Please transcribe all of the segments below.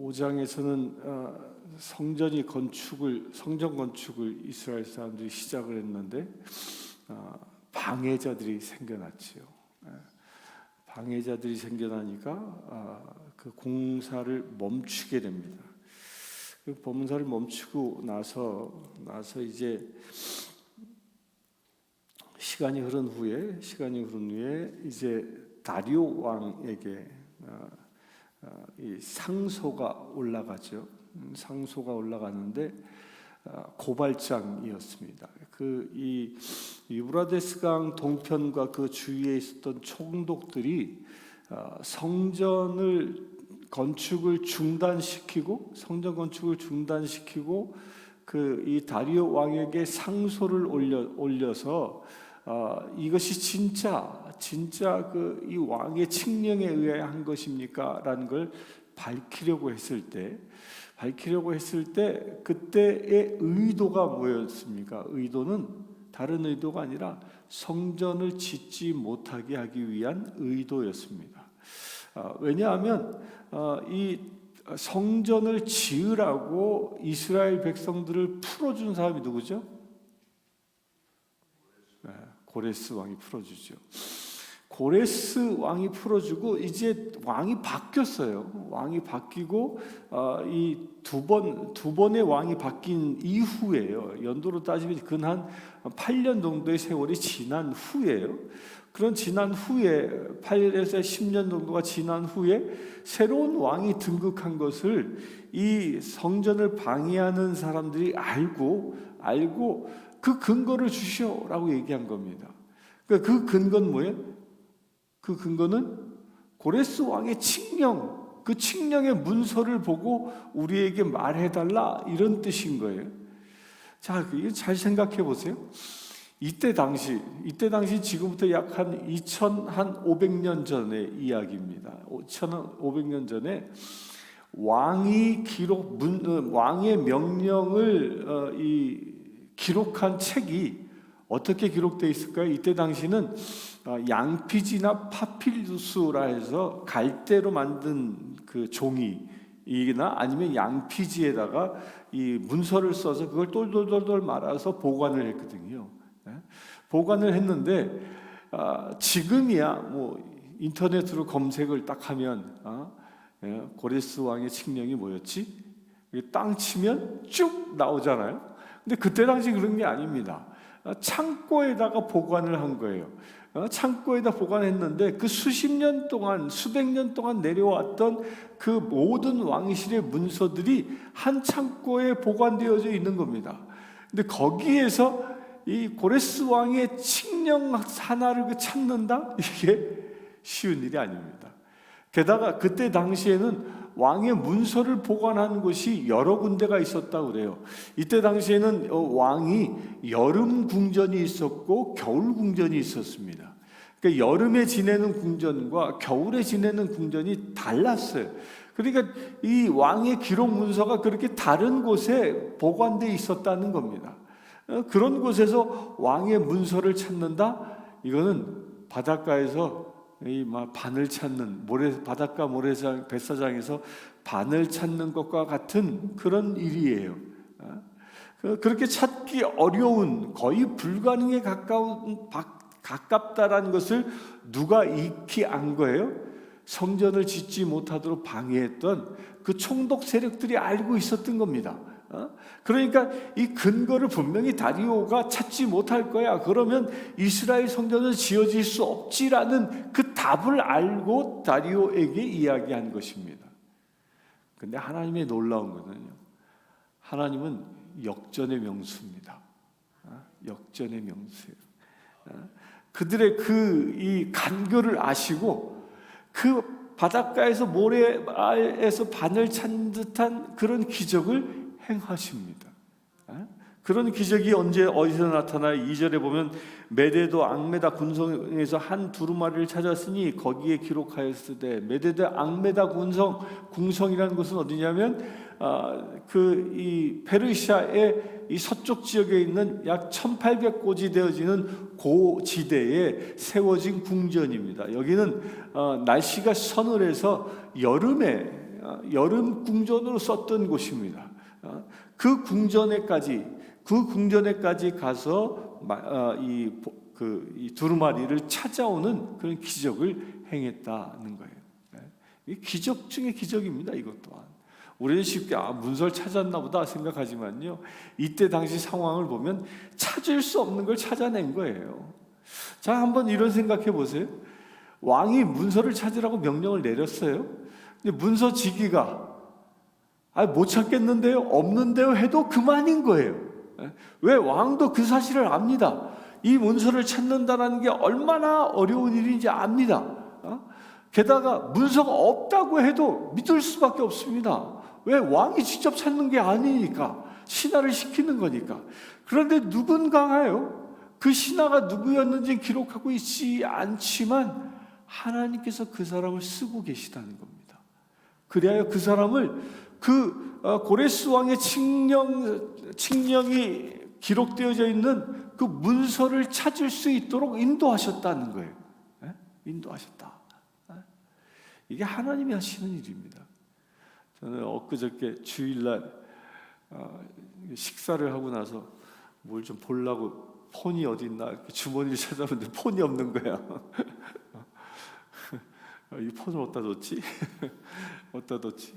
5장에서는 성전 건축을 이스라엘 사람들이 시작을 했는데 방해자들이 생겨났지요. 방해자들이 생겨나니까 그 공사를 멈추게 됩니다. 그 봉사를 멈추고 나서 이제 시간이 흐른 후에 이제 다리오 왕에게 이 상소가 올라가죠. 상소가 올라가는데 고발장이었습니다. 이 유브라데스 강 동편과 그 주위에 있었던 총독들이 성전 건축을 중단시키고 이 다리오 왕에게 상소를 올려서 이것이 진짜 이 왕의 칙령에 의해 한 것입니까? 라는 걸 밝히려고 했을 때 그때의 의도가 뭐였습니까? 의도는 다른 의도가 아니라 성전을 짓지 못하게 하기 위한 의도였습니다. 왜냐하면 이 성전을 지으라고 이스라엘 백성들을 풀어준 사람이 누구죠? 고레스 왕이 풀어주죠. 고레스 왕이 풀어주고 이제 왕이 바뀌었어요. 왕이 바뀌고 이 두 번의 왕이 바뀐 이후에요. 연도로 따지면 근 8년 정도의 세월이 지난 후에요. 그런 지난 후에 8에서 10년 정도가 지난 후에 새로운 왕이 등극한 것을 이 성전을 방해하는 사람들이 알고 그 근거를 주시오라고 얘기한 겁니다. 그러니까 그 근거는 뭐예요? 그 근거는 고레스 왕의 칙령, 그 칙령의 문서를 보고 우리에게 말해달라 이런 뜻인 거예요. 자, 잘 생각해 보세요. 이때 당시 지금부터 약 한 2,500년 전의 이야기입니다. 2,500년 전에 왕의 명령을 기록한 책이 어떻게 기록되어 있을까요? 이때 당시는 양피지나 파피루스라 해서 갈대로 만든 그 종이나 아니면 양피지에다가 이 문서를 써서 그걸 똘똘똘똘 말아서 보관을 했거든요. 보관을 했는데 지금이야 뭐 인터넷으로 검색을 딱 하면 고레스 왕의 칙령이 뭐였지? 땅 치면 쭉 나오잖아요. 근데 그때 당시 그런 게 아닙니다. 창고에다가 보관을 한 거예요. 창고에다 보관했는데 그 수백 년 동안 내려왔던 그 모든 왕실의 문서들이 한 창고에 보관되어져 있는 겁니다. 근데 거기에서 이 고레스 왕의 칙령 하나를 찾는다? 이게 쉬운 일이 아닙니다. 게다가 그때 당시에는 왕의 문서를 보관하는 곳이 여러 군데가 있었다고 그래요. 이때 당시에는 왕이 여름 궁전이 있었고 겨울 궁전이 있었습니다. 그러니까 여름에 지내는 궁전과 겨울에 지내는 궁전이 달랐어요. 그러니까 이 왕의 기록 문서가 그렇게 다른 곳에 보관되어 있었다는 겁니다. 그런 곳에서 왕의 문서를 찾는다? 이거는 바닷가에서 바늘 찾는 바닷가 모래장 뱃사장에서 바늘 찾는 것과 같은 그런 일이에요. 그렇게 찾기 어려운 거의 불가능에 가깝다라는 것을 누가 익히 안 거예요? 성전을 짓지 못하도록 방해했던 그 총독 세력들이 알고 있었던 겁니다. 그러니까 이 근거를 분명히 다리오가 찾지 못할 거야. 그러면 이스라엘 성전은 지어질 수 없지라는 그 답을 알고 다리오에게 이야기한 것입니다. 근데 하나님의 놀라운 것은요, 하나님은 역전의 명수입니다. 역전의 명수예요. 그들의 이 간교를 아시고 그 바닷가에서 모래알에서 바늘 찾는 듯한 그런 기적을 행하십니다. 그런 기적이 어디서 나타나요? 2절에 보면 메데도 악메다 군성에서 한 두루마리를 찾았으니 거기에 기록하였으되, 메데도 악메다 궁성이라는 곳은 어디냐면 이 페르시아의 이 서쪽 지역에 있는 약 1800곳이 되어지는 고지대에 세워진 궁전입니다. 여기는 날씨가 서늘해서 여름에 여름 궁전으로 썼던 곳입니다. 그 궁전에까지 가서 이 두루마리를 찾아오는 그런 기적을 행했다는 거예요. 이 기적 중에 기적입니다. 이것 또한 우리는 쉽게 문서를 찾았나 보다 생각하지만요, 이때 당시 상황을 보면 찾을 수 없는 걸 찾아낸 거예요. 자, 한번 이런 생각해 보세요. 왕이 문서를 찾으라고 명령을 내렸어요. 근데 문서지기가 못 찾겠는데요, 없는데요 해도 그만인 거예요. 왜? 왕도 그 사실을 압니다. 이 문서를 찾는다는 게 얼마나 어려운 일인지 압니다. 게다가 문서가 없다고 해도 믿을 수밖에 없습니다. 왜? 왕이 직접 찾는 게 아니니까, 신하를 시키는 거니까. 그런데 누군가가요, 그 신하가 누구였는지 기록하고 있지 않지만 하나님께서 그 사람을 쓰고 계시다는 겁니다. 그래야 그 사람을 고레스 왕의 칙령이 기록되어져 있는 그 문서를 찾을 수 있도록 인도하셨다는 거예요. 인도하셨다. 이게 하나님이 하시는 일입니다. 저는 엊그저께 주일날 식사를 하고 나서 뭘 좀 보려고 폰이 어디 있나 이렇게 주머니를 찾아보는데 폰이 없는 거야. 이 폰을 어디다 뒀지? 어디다 뒀지?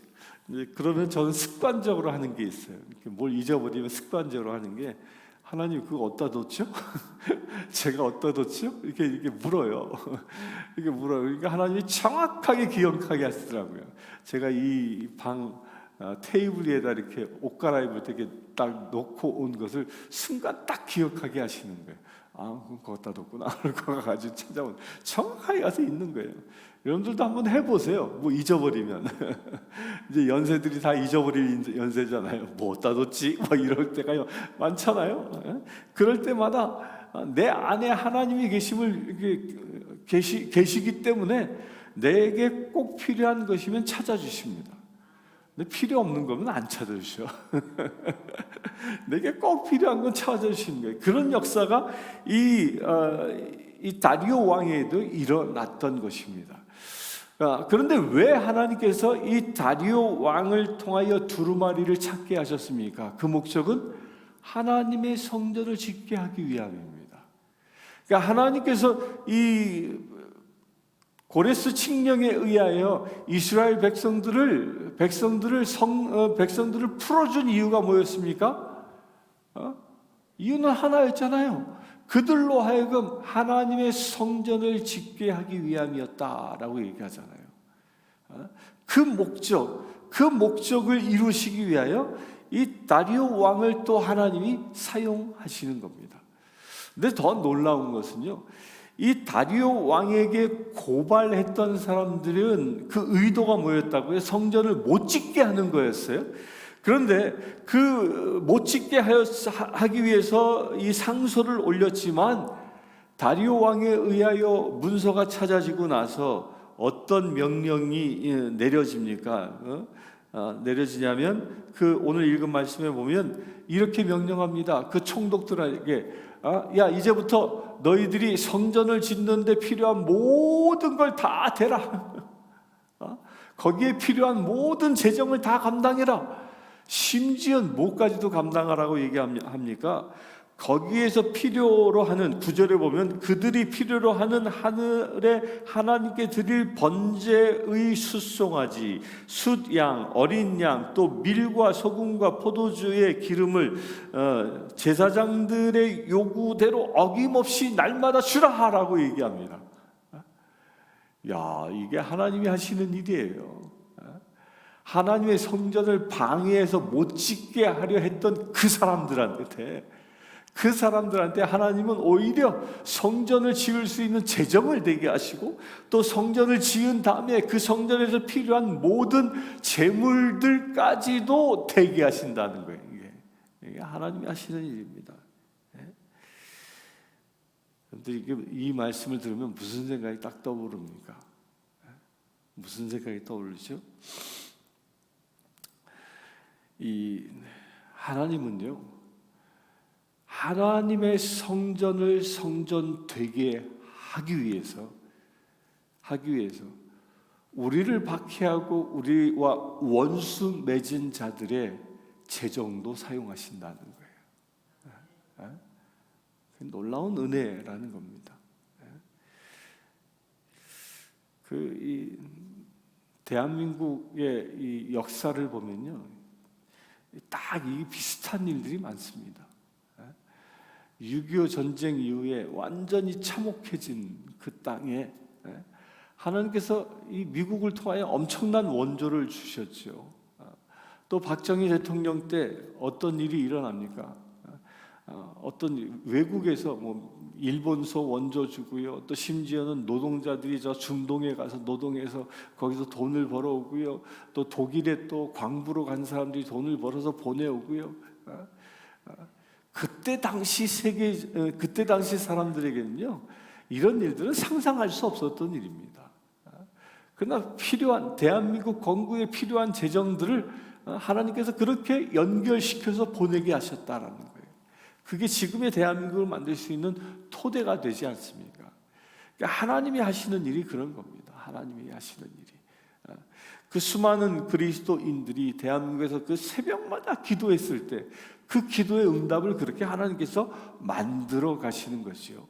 그러면 저는 습관적으로 하는 게 있어요. 이렇게 뭘 잊어버리면 습관적으로 하는 게, 하나님 그거 어디다 뒀죠? 제가 어디다 뒀죠? 이렇게 물어요. 이렇게 물어요. 그러니까 하나님이 정확하게 기억하게 하시더라고요. 제가 이 방 테이블 위에다 이렇게 옷 갈아입을 때 이렇게 딱 놓고 온 것을 순간 딱 기억하게 하시는 거예요. 그거 어디다 뒀구나. 그거 가지고 찾아온, 정확하게 가서 있는 거예요. 여러분들도 한번 해보세요. 뭐 잊어버리면 이제 연세들이 다 잊어버릴 연세잖아요. 뭐 어디다 뒀지? 막 이럴 때가 많잖아요. 그럴 때마다 내 안에 하나님이 계심을 계시기 때문에 내게 꼭 필요한 것이면 찾아주십니다. 근데 필요 없는 거면 안 찾아주셔. 내게 꼭 필요한 건 찾아주시는 거예요. 그런 역사가 이 다리오 왕에도 일어났던 것입니다. 그런데 왜 하나님께서 이 다리오 왕을 통하여 두루마리를 찾게 하셨습니까? 그 목적은 하나님의 성전을 짓게 하기 위함입니다. 그러니까 하나님께서 이 고레스 칙령에 의하여 이스라엘 백성들을 풀어준 이유가 뭐였습니까? 이유는 하나였잖아요. 그들로 하여금 하나님의 성전을 짓게 하기 위함이었다라고 얘기하잖아요. 그 목적을 이루시기 위하여 이 다리오 왕을 또 하나님이 사용하시는 겁니다. 근데 더 놀라운 것은요, 이 다리오 왕에게 고발했던 사람들은 그 의도가 뭐였다고요? 성전을 못 짓게 하는 거였어요. 그런데 그 못 짓게 하기 위해서 이 상소를 올렸지만, 다리오 왕에 의하여 문서가 찾아지고 나서 어떤 명령이 내려집니까? 내려지냐면 그 오늘 읽은 말씀에 보면 이렇게 명령합니다. 그 총독들에게, 야, 이제부터 너희들이 성전을 짓는데 필요한 모든 걸 다 대라. 거기에 필요한 모든 재정을 다 감당해라. 심지어 뭐까지도 감당하라고 얘기합니까? 거기에서 필요로 하는, 9절에 보면 그들이 필요로 하는 하늘에 하나님께 드릴 번제의 숫송아지, 숫양, 어린 양, 또 밀과 소금과 포도주의 기름을 제사장들의 요구대로 어김없이 날마다 주라 하라고 얘기합니다. 야, 이게 하나님이 하시는 일이에요. 하나님의 성전을 방해해서 못 짓게 하려 했던 그 사람들한테 하나님은 오히려 성전을 지을 수 있는 재정을 되게 하시고, 또 성전을 지은 다음에 그 성전에서 필요한 모든 재물들까지도 되게 하신다는 거예요. 이게 하나님이 하시는 일입니다. 그런데 이 말씀을 들으면 무슨 생각이 딱 떠오릅니까? 무슨 생각이 떠오르죠? 하나님은요, 하나님의 성전을 성전 되게 하기 위해서 우리를 박해하고 우리와 원수 맺은 자들의 재정도 사용하신다는 거예요. 놀라운 은혜라는 겁니다. 이 대한민국의 이 역사를 보면요, 딱 이 비슷한 일들이 많습니다. 6.25 전쟁 이후에 완전히 참혹해진 그 땅에 하나님께서 이 미국을 통하여 엄청난 원조를 주셨죠. 또 박정희 대통령 때 어떤 일이 일어납니까? 어떤 외국에서 뭐 일본서 원조 주고요, 또 심지어는 노동자들이 저 중동에 가서 노동해서 거기서 돈을 벌어오고요, 또 독일에 또 광부로 간 사람들이 돈을 벌어서 보내오고요. 그때 당시 사람들에게는요, 이런 일들은 상상할 수 없었던 일입니다. 그러나 대한민국 건국에 필요한 재정들을 하나님께서 그렇게 연결시켜서 보내게 하셨다라는 거예요. 그게 지금의 대한민국을 만들 수 있는 토대가 되지 않습니까? 그러니까 하나님이 하시는 일이 그런 겁니다. 하나님이 하시는 일이. 그 수많은 그리스도인들이 대한민국에서 그 새벽마다 기도했을 때 그 기도의 응답을 그렇게 하나님께서 만들어 가시는 것이요.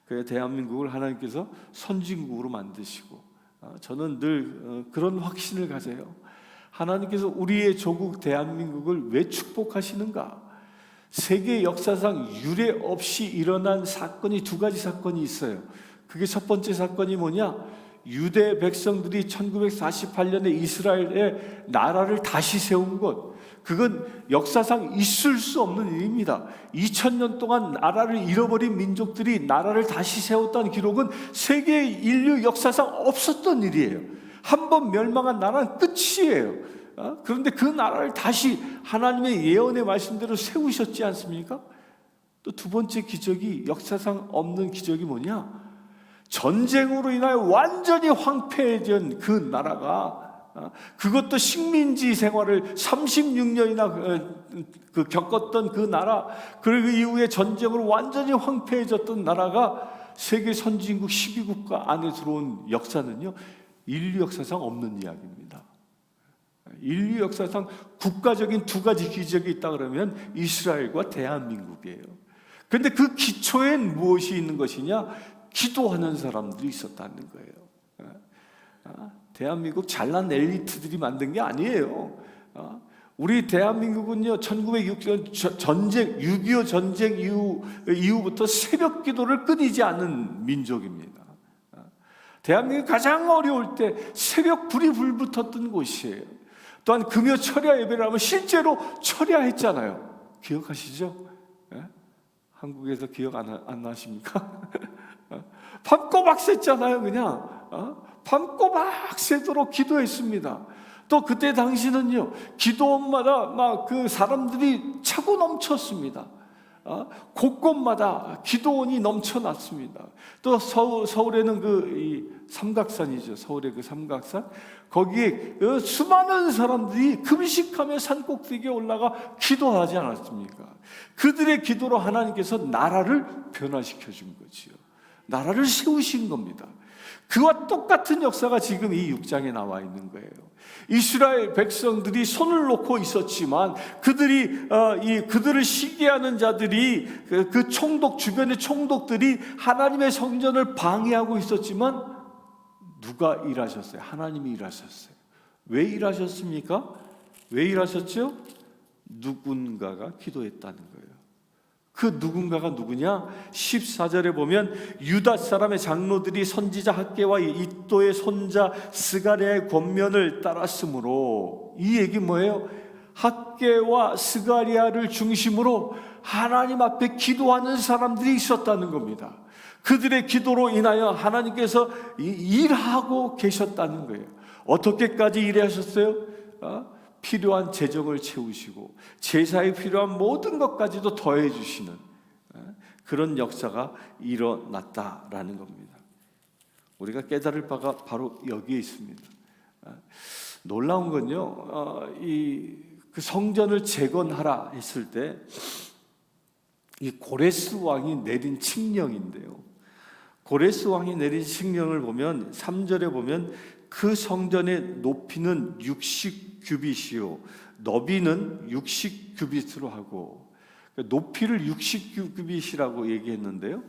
그 대한민국을 하나님께서 선진국으로 만드시고, 저는 늘 그런 확신을 가져요. 하나님께서 우리의 조국 대한민국을 왜 축복하시는가? 세계 역사상 유례 없이 일어난 사건이 두 가지 사건이 있어요. 그게 첫 번째 사건이 뭐냐? 유대 백성들이 1948년에 이스라엘의 나라를 다시 세운 것. 그건 역사상 있을 수 없는 일입니다. 2000년 동안 나라를 잃어버린 민족들이 나라를 다시 세웠다는 기록은 세계 인류 역사상 없었던 일이에요. 한 번 멸망한 나라는 끝이에요. 그런데 그 나라를 다시 하나님의 예언의 말씀대로 세우셨지 않습니까? 또 두 번째 기적이, 역사상 없는 기적이 뭐냐? 전쟁으로 인하여 완전히 황폐해진 그 나라가, 그것도 식민지 생활을 36년이나 겪었던 그 나라, 그리고 이후에 전쟁으로 완전히 황폐해졌던 나라가 세계 선진국 12국가 안에 들어온 역사는요, 인류 역사상 없는 이야기입니다. 인류 역사상 국가적인 두 가지 기적이 있다 그러면 이스라엘과 대한민국이에요. 그런데 그 기초엔 무엇이 있는 것이냐? 기도하는 사람들이 있었다는 거예요. 대한민국 잘난 엘리트들이 만든 게 아니에요. 우리 대한민국은요, 1906년 전쟁, 6.25 전쟁 이후부터 새벽 기도를 끊이지 않는 민족입니다. 대한민국이 가장 어려울 때 새벽 불이 불붙었던 곳이에요. 또한 금요 철야 예배를 하면 실제로 철야했잖아요. 기억하시죠? 한국에서 기억 안 나십니까? 밤꼬박 샜잖아요. 그냥 밤꼬박 새도록 기도했습니다. 또 그때 당시는요, 기도원마다 막 그 사람들이 차고 넘쳤습니다. 곳곳마다 기도원이 넘쳐났습니다. 또 서울에는 이 삼각산이죠. 서울의 그 삼각산, 거기에 수많은 사람들이 금식하며 산꼭대기에 올라가 기도하지 않았습니까? 그들의 기도로 하나님께서 나라를 변화시켜 준 거지요. 나라를 세우신 겁니다. 그와 똑같은 역사가 지금 이 6장에 나와 있는 거예요. 이스라엘 백성들이 손을 놓고 있었지만 그들을 시기하는 자들이, 그 총독, 주변의 총독들이 하나님의 성전을 방해하고 있었지만 누가 일하셨어요? 하나님이 일하셨어요. 왜 일하셨습니까? 왜 일하셨죠? 누군가가 기도했다는 거예요. 그 누군가가 누구냐? 14절에 보면 유다 사람의 장로들이 선지자 학개와 이또의 손자 스가랴의 권면을 따랐으므로, 이 얘기 뭐예요? 학개와 스가랴를 중심으로 하나님 앞에 기도하는 사람들이 있었다는 겁니다. 그들의 기도로 인하여 하나님께서 일하고 계셨다는 거예요. 어떻게까지 일하셨어요? 필요한 재정을 채우시고 제사에 필요한 모든 것까지도 더해 주시는 그런 역사가 일어났다라는 겁니다. 우리가 깨달을 바가 바로 여기에 있습니다. 놀라운 건요, 그 성전을 재건하라 했을 때 이 고레스 왕이 내린 칙령인데요, 고레스 왕이 내린 칙령을 보면 3절에 보면 그 성전의 높이는 60규빗이요 너비는 60규빗으로 하고, 높이를 60규빗이라고 얘기했는데요.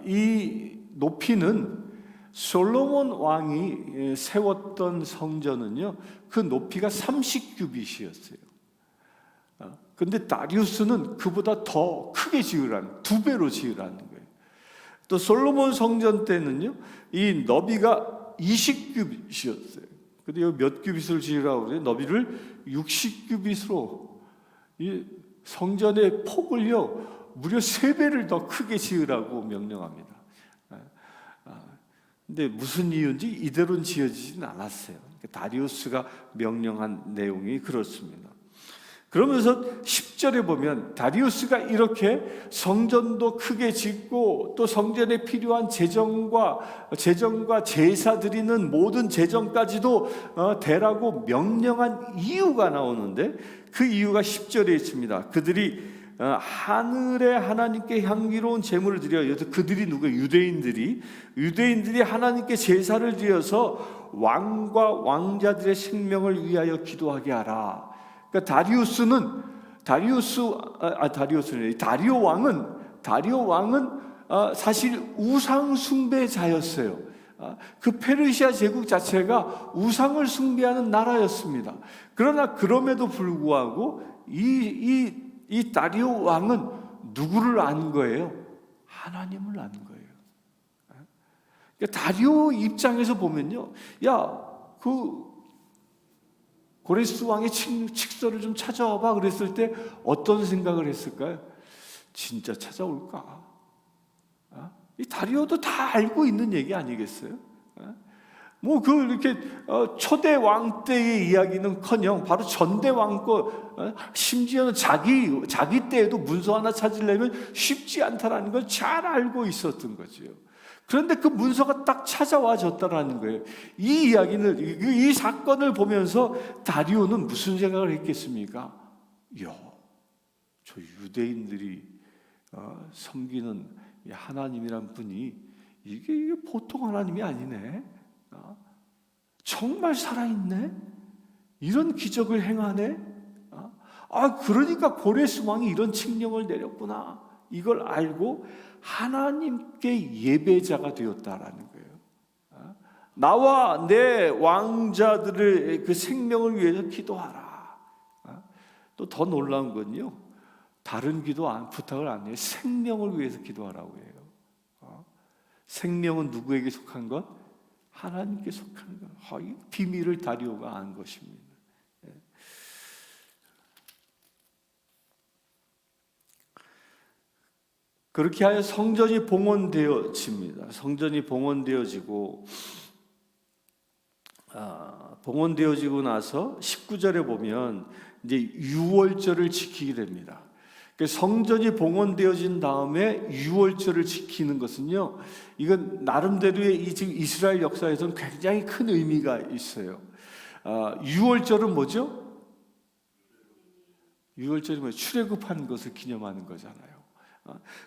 이 높이는 솔로몬 왕이 세웠던 성전은요, 그 높이가 30규빗이었어요. 근데 다리우스는 그보다 더 크게 지으라는, 2배로 지으라는 거예요. 또 솔로몬 성전 때는요, 이 너비가 20규빗이었어요. 근데 여기 몇 규빗을 지으라고 그래요? 너비를 60규빗으로, 이 성전의 폭을요 무려 3배를 더 크게 지으라고 명령합니다. 근데 무슨 이유인지 이대로 지어지진 않았어요. 다리우스가 명령한 내용이 그렇습니다. 그러면서 10절에 보면 다리우스가 이렇게 성전도 크게 짓고 또 성전에 필요한 재정과 제사 드리는 모든 재정까지도 대라고 명령한 이유가 나오는데, 그 이유가 10절에 있습니다. 그들이 하늘의 하나님께 향기로운 제물을 드려, 여기서 그들이 누구예요? 유대인들이 하나님께 제사를 드려서 왕과 왕자들의 생명을 위하여 기도하게 하라. 그러니까 다리오 왕은 사실 우상 숭배자였어요. 그 페르시아 제국 자체가 우상을 숭배하는 나라였습니다. 그러나 그럼에도 불구하고 이 다리오 왕은 누구를 안 거예요? 하나님을 안 거예요. 그러니까 다리오 입장에서 보면요, 고레스 왕의 칙서를 좀 찾아와봐 그랬을 때 어떤 생각을 했을까요? 진짜 찾아올까? 이 다리오도 다 알고 있는 얘기 아니겠어요? 이렇게 초대 왕 때의 이야기는커녕 바로 전대 왕 심지어는 자기 때에도 문서 하나 찾으려면 쉽지 않다라는 걸 잘 알고 있었던 거죠. 그런데 그 문서가 딱 찾아와졌다라는 거예요. 이 사건을 보면서 다리오는 무슨 생각을 했겠습니까? 저 유대인들이 섬기는 하나님이란 분이 이게 보통 하나님이 아니네. 정말 살아있네. 이런 기적을 행하네. 그러니까 고레스 왕이 이런 칙령을 내렸구나. 이걸 알고 하나님께 예배자가 되었다라는 거예요. 나와 내 왕자들의 그 생명을 위해서 기도하라. 또 더 놀라운 건요, 다른 부탁을 안 해요. 생명을 위해서 기도하라고 해요. 생명은 누구에게 속한 것? 하나님께 속한 것. 이 비밀을 다리오가 안 것입니다. 그렇게 하여 성전이 봉헌되어집니다. 성전이 봉헌되어지고 나서 19절에 보면 이제 유월절을 지키게 됩니다. 성전이 봉헌되어진 다음에 유월절을 지키는 것은요, 이건 나름대로의 지금 이스라엘 역사에서는 굉장히 큰 의미가 있어요. 유월절은 뭐죠? 유월절이 뭐예요? 출애굽한 것을 기념하는 거잖아요.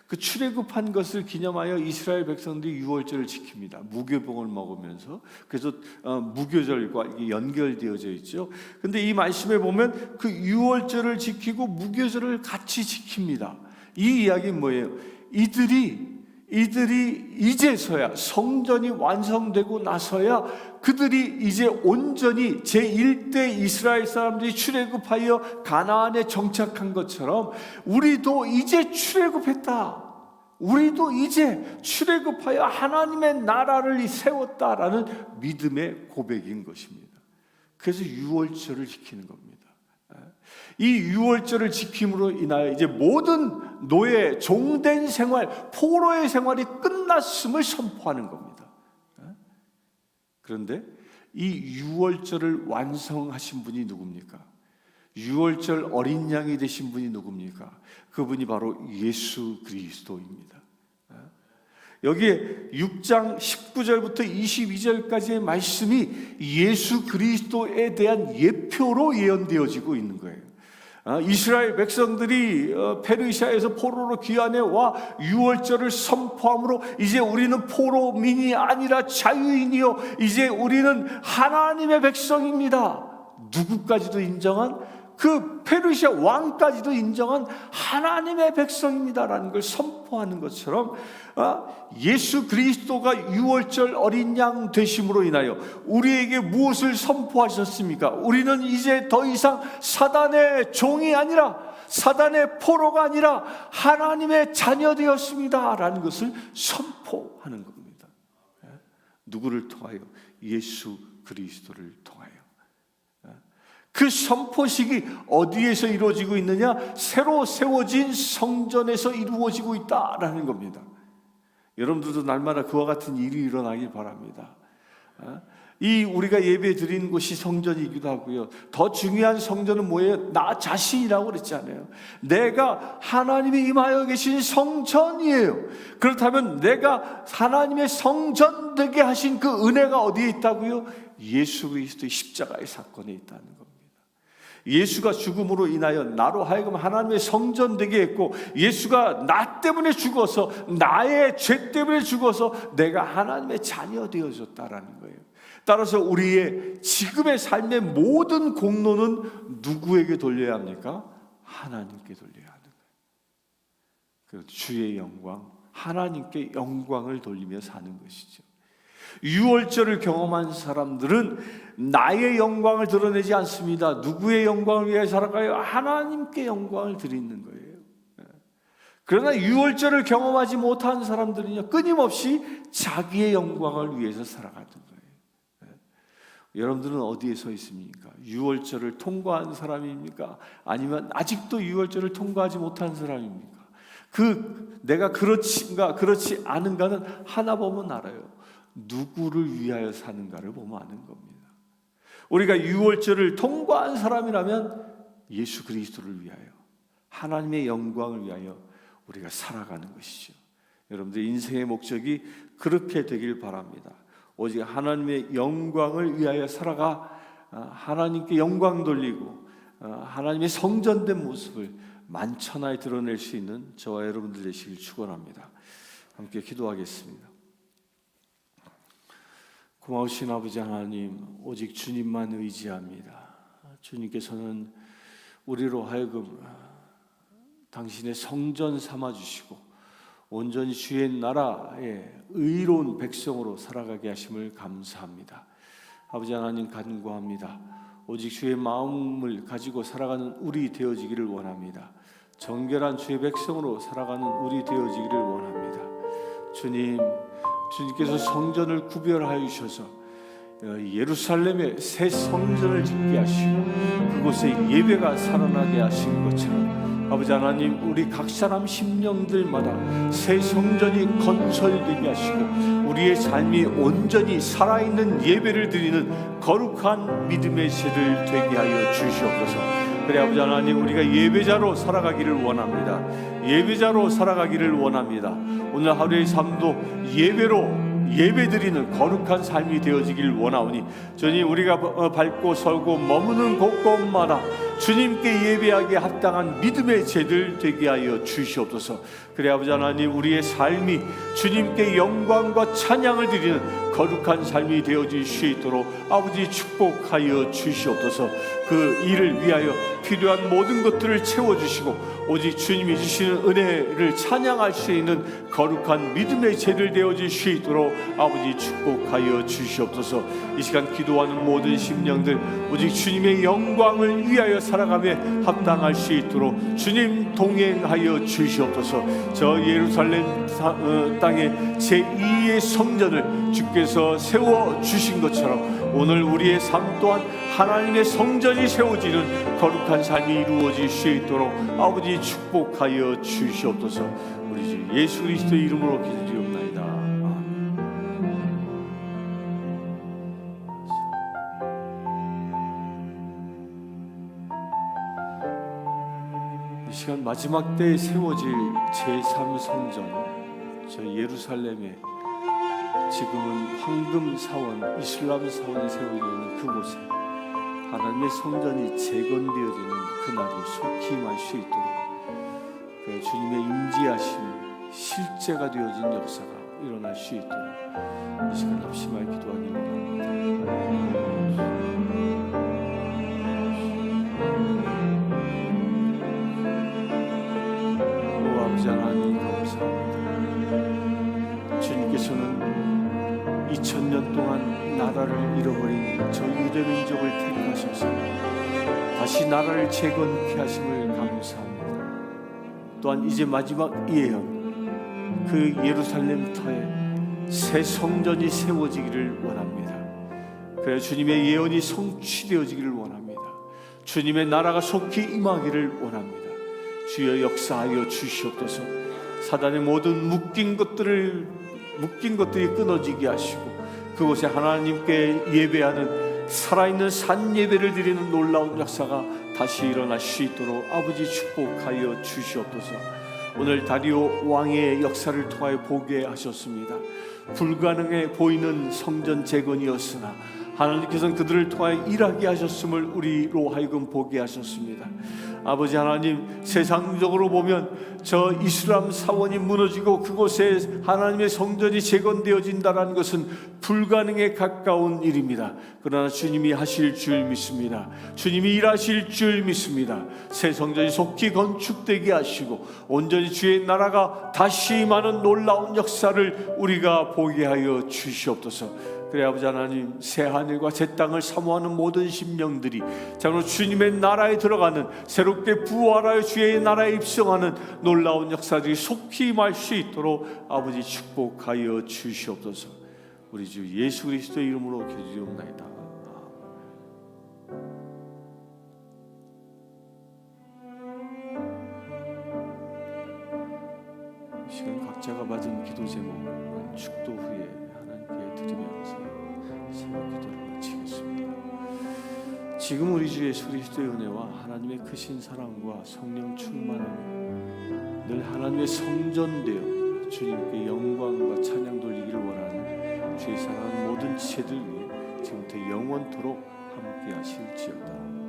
그 출애굽한 것을 기념하여 이스라엘 백성들이 유월절을 지킵니다. 무교병을 먹으면서. 그래서 무교절과 연결되어져 있죠. 근데 이 말씀에 보면 그 유월절을 지키고 무교절을 같이 지킵니다. 이 이야기는 뭐예요? 이들이 이제서야, 성전이 완성되고 나서야 그들이 이제 온전히 제1대 이스라엘 사람들이 출애굽하여 가나안에 정착한 것처럼 우리도 이제 출애굽했다. 우리도 이제 출애굽하여 하나님의 나라를 세웠다라는 믿음의 고백인 것입니다. 그래서 유월절을 지키는 겁니다. 이 유월절을 지킴으로 인하여 이제 모든 노예, 종된 생활, 포로의 생활이 끝났음을 선포하는 겁니다. 그런데 이 유월절을 완성하신 분이 누굽니까? 유월절 어린 양이 되신 분이 누굽니까? 그분이 바로 예수 그리스도입니다. 여기에 6장 19절부터 22절까지의 말씀이 예수 그리스도에 대한 예표로 예언되어지고 있는 거예요. 이스라엘 백성들이 페르시아에서 포로로 귀환해 와 유월절을 선포함으로 이제 우리는 포로민이 아니라 자유인이요, 이제 우리는 하나님의 백성입니다. 누구까지도 인정한, 그 페르시아 왕까지도 인정한 하나님의 백성입니다라는 걸 선포하는 것처럼 예수 그리스도가 유월절 어린 양 되심으로 인하여 우리에게 무엇을 선포하셨습니까? 우리는 이제 더 이상 사단의 종이 아니라, 사단의 포로가 아니라 하나님의 자녀 되었습니다 라는 것을 선포하는 겁니다. 누구를 통하여? 예수 그리스도를 통하여. 그 선포식이 어디에서 이루어지고 있느냐? 새로 세워진 성전에서 이루어지고 있다라는 겁니다. 여러분들도 날마다 그와 같은 일이 일어나길 바랍니다. 이 우리가 예배 드리는 곳이 성전이기도 하고요. 더 중요한 성전은 뭐예요? 나 자신이라고 그랬잖아요. 내가 하나님이 임하여 계신 성전이에요. 그렇다면 내가 하나님의 성전 되게 하신 그 은혜가 어디에 있다고요? 예수 그리스도의 십자가의 사건에 있다는 겁니다. 예수가 죽음으로 인하여 나로 하여금 하나님의 성전 되게 했고, 예수가 나 때문에 죽어서, 나의 죄 때문에 죽어서 내가 하나님의 자녀 되어졌다라는 거예요. 따라서 우리의 지금의 삶의 모든 공로는 누구에게 돌려야 합니까? 하나님께 돌려야 하는 거예요. 그 주의 영광, 하나님께 영광을 돌리며 사는 것이죠. 유월절을 경험한 사람들은 나의 영광을 드러내지 않습니다. 누구의 영광을 위해 살아가요? 하나님께 영광을 드리는 거예요. 그러나 유월절을 경험하지 못한 사람들은요, 끊임없이 자기의 영광을 위해서 살아가는 거예요. 여러분들은 어디에 서 있습니까? 유월절을 통과한 사람입니까? 아니면 아직도 유월절을 통과하지 못한 사람입니까? 내가 그렇지인가 그렇지 않은가는 하나 보면 알아요. 누구를 위하여 사는가를 보면 아는 겁니다. 우리가 유월절을 통과한 사람이라면 예수 그리스도를 위하여, 하나님의 영광을 위하여 우리가 살아가는 것이죠. 여러분들 인생의 목적이 그렇게 되길 바랍니다. 오직 하나님의 영광을 위하여 살아가 하나님께 영광 돌리고 하나님의 성전된 모습을 만천하에 드러낼 수 있는 저와 여러분들 되시길 축원합니다. 함께 기도하겠습니다. 고마우신 아버지 하나님, 오직 주님만 의지합니다. 주님께서는 우리로 하여금 당신의 성전 삼아주시고 온전히 주의 나라의 의로운 백성으로 살아가게 하심을 감사합니다. 아버지 하나님, 간구합니다. 오직 주의 마음을 가지고 살아가는 우리 되어지기를 원합니다. 정결한 주의 백성으로 살아가는 우리 되어지기를 원합니다. 주님께서 성전을 구별하여 주셔서 예루살렘에 새 성전을 짓게 하시고 그곳에 예배가 살아나게 하신 것처럼 아버지 하나님, 우리 각 사람 심령들마다 새 성전이 건설되게 하시고 우리의 삶이 온전히 살아있는 예배를 드리는 거룩한 믿음의 세를 되게 하여 주시옵소서. 그래 아버지 하나님, 우리가 예배자로 살아가기를 원합니다. 예배자로 살아가기를 원합니다. 오늘 하루의 삶도 예배드리는 거룩한 삶이 되어지길 원하오니 주님, 우리가 밟고 설고 머무는 곳곳마다 주님께 예배하기에 합당한 믿음의 제들 되게 하여 주시옵소서. 그래 아버지 하나님, 우리의 삶이 주님께 영광과 찬양을 드리는 거룩한 삶이 되어질 수 있도록 아버지 축복하여 주시옵소서. 그 일을 위하여 필요한 모든 것들을 채워주시고 오직 주님이 주시는 은혜를 찬양할 수 있는 거룩한 믿음의 제를 되어질 수 있도록 아버지 축복하여 주시옵소서. 이 시간 기도하는 모든 심령들 오직 주님의 영광을 위하여 살아가며 합당할 수 있도록 주님 동행하여 주시옵소서. 저 예루살렘 땅에 제2의 성전을 주께서 세워주신 것처럼 오늘 우리의 삶 또한 하나님의 성전이 세워지는 거룩한 삶이 이루어질 수 있도록 아버지 축복하여 주시옵소서. 우리 주 예수 그리스도의 이름으로 기도드리옵나이다. 이 시간 마지막 때에 세워질 제3성전, 저 예루살렘에 지금은 황금 사원, 이슬람 사원이 세워져 있는 그곳에 하나님의 성전이 재건되어지는 그날이 속히 임할 수 있도록 그 주님의 임재하심이 실제가 되어진 역사가 일어날 수 있도록 이 시간 합심하여 기도하기 원합니다. 오 아버지 하나님 감사합니다. 주님께서는 2000년 동안 나라를 잃어버린 저 유대 민족을 택하셔서 다시 나라를 재건케 하심을 감사합니다. 또한 이제 마지막 예언 그 예루살렘 터에 새 성전이 세워지기를 원합니다. 그래 주님의 예언이 성취되어지기를 원합니다. 주님의 나라가 속히 임하기를 원합니다. 주여 역사하여 주시옵소서. 사단의 모든 묶인 것들이 끊어지게 하시고 그곳에 하나님께 예배하는 살아있는 산 예배를 드리는 놀라운 역사가 다시 일어날 수 있도록 아버지 축복하여 주시옵소서. 오늘 다리오 왕의 역사를 통하여 보게 하셨습니다. 불가능해 보이는 성전 재건이었으나 하나님께서는 그들을 통하여 일하게 하셨음을 우리로 하여금 보게 하셨습니다. 아버지 하나님, 세상적으로 보면 저 이슬람 사원이 무너지고 그곳에 하나님의 성전이 재건되어진다는 것은 불가능에 가까운 일입니다. 그러나 주님이 하실 줄 믿습니다. 주님이 일하실 줄 믿습니다. 새 성전이 속히 건축되게 하시고 온전히 주의 나라가 다시 임하는 놀라운 역사를 우리가 보게 하여 주시옵소서. 그래 아버지 하나님, 새 하늘과 새 땅을 사모하는 모든 심령들이 참으로 주님의 나라에 들어가는, 새롭게 부활하여 주의 나라에 입성하는 놀라운 역사들이 속히 임할 수 있도록 아버지 축복하여 주시옵소서. 우리 주 예수 그리스도의 이름으로 기도드리옵나이다. 이 시간 각자가 받은 기도 제목은 축도 후에 하나님께 드리면서 새벽 기도를 마치겠습니다. 지금 우리 주 예수 그리스도의 은혜와 하나님의 크신 사랑과 성령 충만함이 늘 하나님의 성전되어 주님께 영광과 찬양 돌리기를 원하는 주의 사랑하는 모든 지체들 위해 지금부터 영원토록 함께 하실지어다.